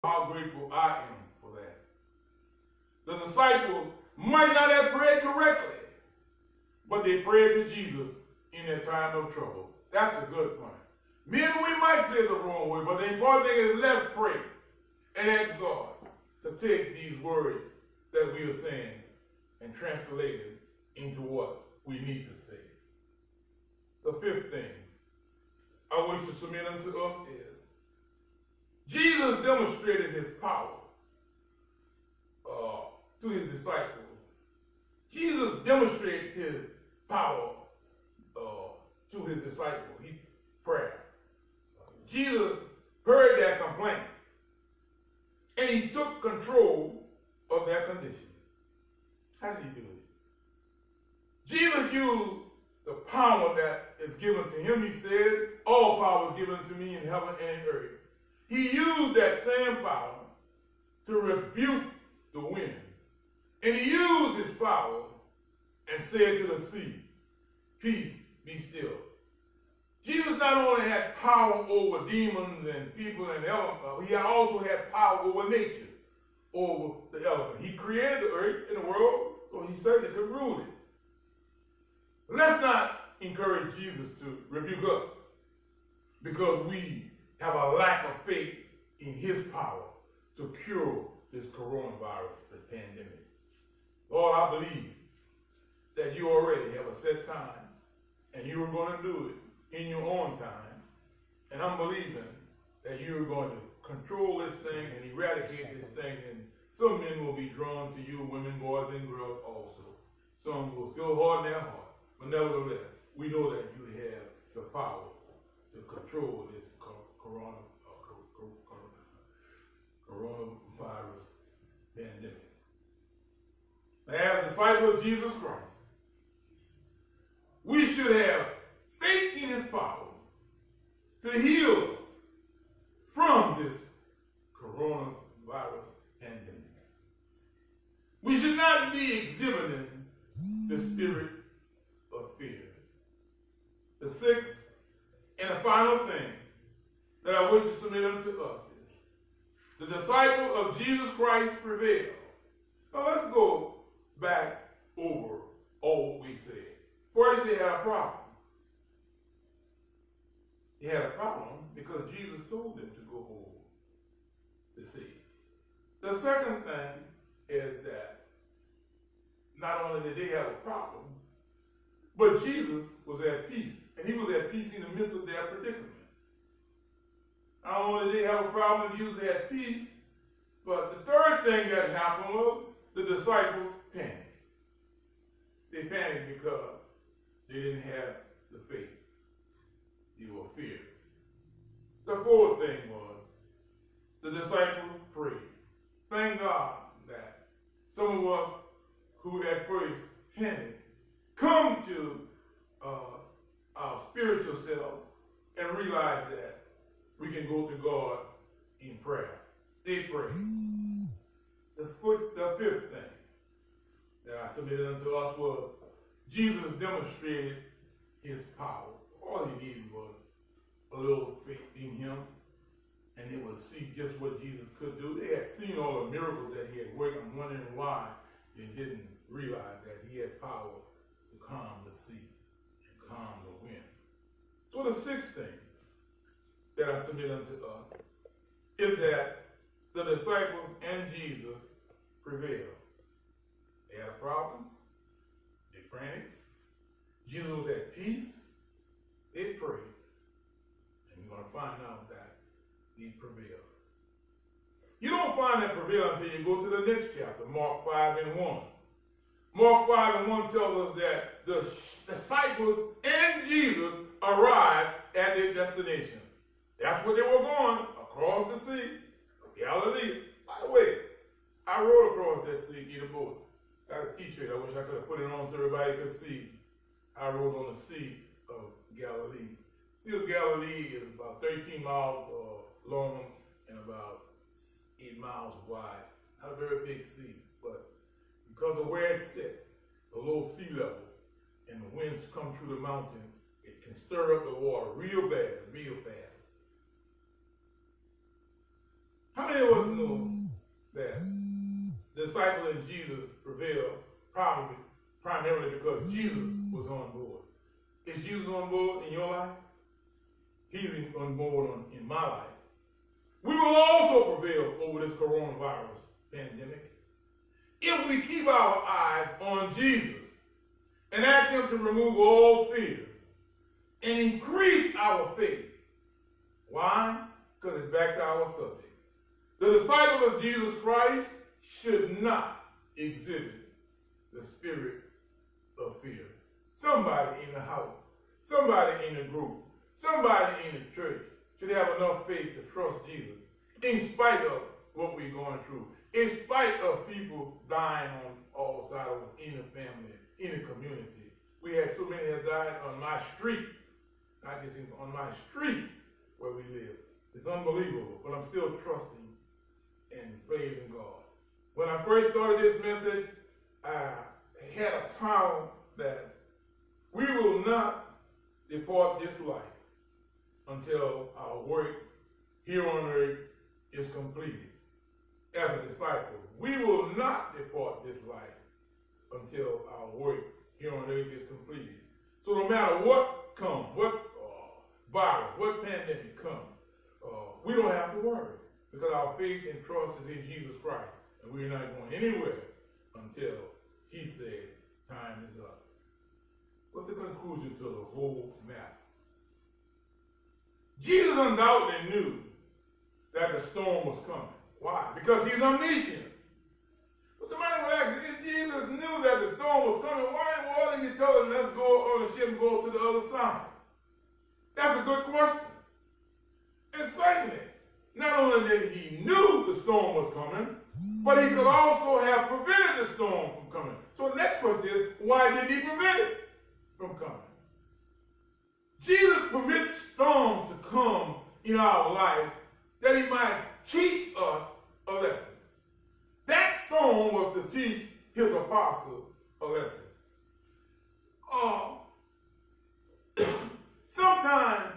how grateful I am for that. The disciples might not have prayed correctly, but they prayed to Jesus in their time of trouble. That's a good point. Maybe we might say it the wrong way, but the important thing is let's pray and ask God to take these words that we are saying and translate it into what we need to say. The fifth thing I wish to submit unto us is Jesus demonstrated his power to his disciples. Jesus demonstrated his power to his disciples. He prayed. Jesus heard their complaint, and he took control of their condition. How did he do it? Jesus used the power that is given to him. He said, all power is given to me in heaven and in earth. He used that same power to rebuke the wind. And he used his power and said to the sea, peace, be still. Jesus not only had power over demons and people and elements, he also had power over nature, over the element. He created the earth and the world, so he certainly could rule it. Let's not encourage Jesus to rebuke us because we have a lack of faith in his power to cure this coronavirus pandemic. Lord, I believe that you already have a set time and you are going to do it in your own time. And I'm believing that you're going to control this thing and eradicate this thing, and some men will be drawn to you, women, boys, and girls also. Some will still harden their heart. But nevertheless, we know that you have the power to control this coronavirus pandemic. As disciples of Jesus Christ, we should have faith in his power to heal us from this coronavirus pandemic. We should not be exhibiting the spirit of fear. The sixth and the final thing that I wish to submit unto us is the disciple of Jesus Christ prevailed. Now let's go back over all we said. First, they had a problem. They had a problem because Jesus told them to go over the sea. The second thing is that not only did they have a problem, but Jesus was at peace. And he was at peace in the midst of their predicament. Not only did they have a problem, Jesus had peace, but the third thing that happened was the disciples panicked. They panicked because they didn't have the faith. They were feared. The fourth thing was the disciples prayed. Thank God that some of us who at first panicked come to our spiritual self and realize that we can go to God in prayer. They prayed. The fifth thing that I submitted unto us was Jesus demonstrated his power. All he needed was a little faith in him, and they would see just what Jesus could do. They had seen all the miracles that he had worked. I'm wondering why they didn't realize that he had power to calm the sea and calm the wind. So the sixth thing that I submit unto us is that the disciples and Jesus prevailed. They had a problem. They prayed. Jesus was at peace. They prayed. And we're going to find out that he prevailed. You don't find that prevail until you go to the next chapter, Mark 5:1. Mark 5:1 tells us that the disciples and Jesus arrived at their destination. That's where they were going, across the sea of Galilee. By the way, I rode across that sea in a boat. Got a t-shirt. I wish I could have put it on so everybody could see. I rode on the Sea of Galilee. Sea of Galilee is about 13 miles long and about 8 miles wide. Not a very big sea, but because of where it's set, the low sea level, and the winds come through the mountains, it can stir up the water real bad, real fast. How many of us know that the disciples and Jesus prevailed primarily because Jesus was on board? Is Jesus on board in your life? He's on board in my life. We will also prevail over this coronavirus pandemic if we keep our eyes on Jesus and ask him to remove all fear and increase our faith. Why? Because it's back to our subject. The disciples of Jesus Christ should not exhibit the spirit of fear. Somebody in the house, somebody in the group, somebody in the church should have enough faith to trust Jesus in spite of what we're going through, in spite of people dying on all sides of us, in the family, in the community. We had so many that died on my street, not just on my street where we live. It's unbelievable, but I'm still trusting and praising God. When I first started this message, I had a title that we will not depart this life until our work here on earth is completed. As a disciple, we will not depart this life until our work here on earth is completed. So no matter what comes, what virus, what pandemic comes, we don't have to worry because our faith and trust is in Jesus Christ, and we're not going anywhere until he said time is up. What's the conclusion to the whole matter? Jesus undoubtedly knew that the storm was coming. Why? Because he's omniscient. But somebody would ask, if Jesus knew that the storm was coming, why wasn't he telling us, let's go on the ship and go to the other side? That's a good question. And certainly, not only did he knew the storm was coming, but he could also have prevented the storm from coming. So the next question is, why did he prevent it from coming? Jesus permits storms to come in our life that he might teach us a lesson. That storm was to teach his apostles a lesson. Sometimes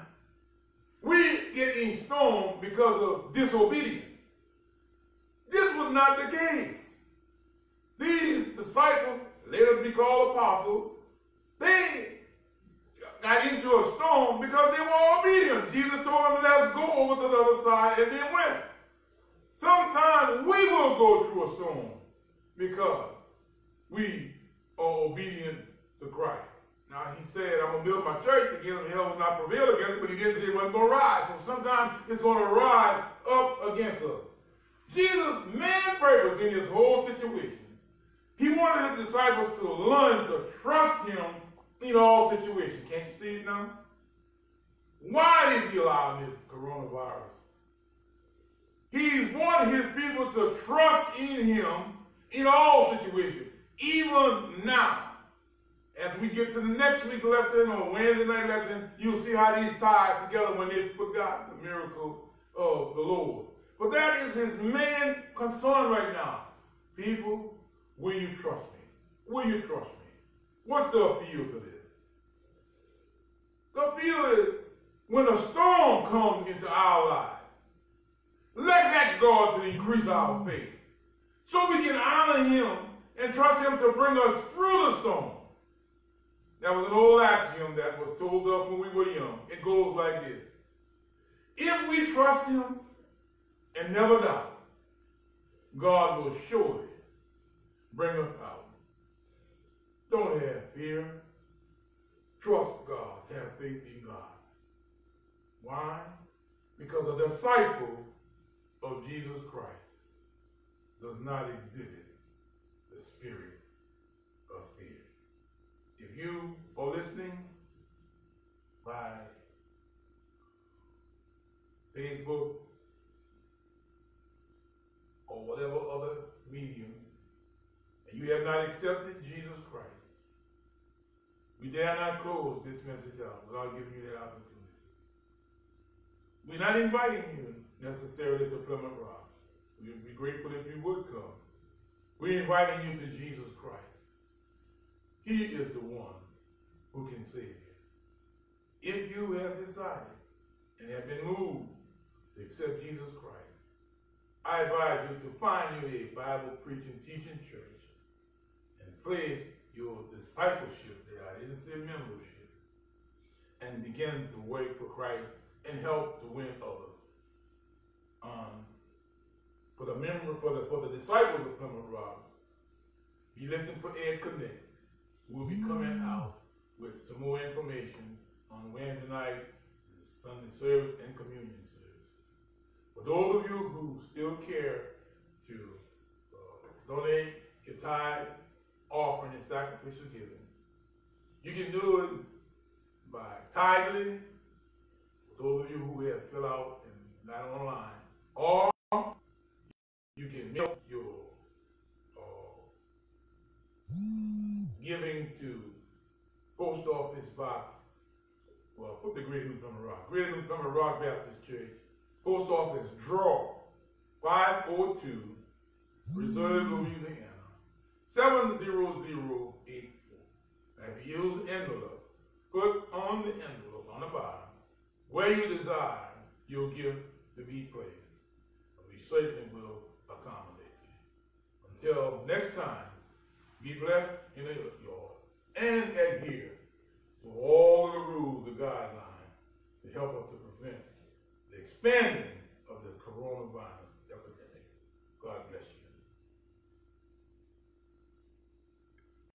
we get in storm because of disobedience. This was not the case. These disciples, later to be called apostles, they got into a storm because they were obedient. Jesus told them, let's go over to the other side, and they went. Sometimes we will go through a storm because we are obedient to Christ. Now, he said, I'm going to build my church against him, hell will not prevail against it, but he didn't say it wasn't going to rise. So sometimes it's going to rise up against us. Jesus' main purpose in this whole situation, he wanted his disciples to learn to trust him in all situations. Can't you see it now? Why is he allowing this coronavirus? He wanted his people to trust in him in all situations, even now. As we get to the next week's lesson or Wednesday night lesson, you'll see how these tie together when they forgot the miracle of the Lord. But that is his main concern right now. People, will you trust me? Will you trust me? What's the appeal to this? The appeal is when a storm comes into our lives, let's ask God to increase our faith so we can honor him and trust him to bring us through the storm. That was an old axiom that was told us when we were young. It goes like this. If we trust him and never doubt, God will surely bring us out. Don't have fear. Trust God. Have faith in God. Why? Because a disciple of Jesus Christ does not exhibit the spirit of fear. If you are listening by Facebook or whatever other medium, and you have not accepted Jesus Christ, we dare not close this message out without giving you that opportunity. We're not inviting you necessarily to Plymouth Rock. We would be grateful if you would come. We're inviting you to Jesus Christ. He is the one who can save you. If you have decided and have been moved to accept Jesus Christ, I advise you to find you a Bible preaching, teaching church and place your discipleship there. I didn't say membership. And begin to work for Christ and help to win others. For the disciples of Plymouth Rock, be listening for Ed Connect. We'll be coming out with some more information on Wednesday night, Sunday service, and communion service. For those of you who still care to donate your tithe, offering, and sacrificial giving, you can do it by tithing. For those of you who have filled out and not online, or you can mail your giving to Post Office Box. Well, put the Greater New Plymouth Rock. Greater New Plymouth Rock Baptist Church. Post Office Draw 502, Reserve, Louisiana 70084. If you use the envelope, put on the envelope on the bottom where you desire your gift to be placed. We certainly will accommodate you. Until next time, be blessed in the Lord and adhere to all the rules, the guidelines to help us to prevent the expanding of the coronavirus epidemic. God bless you.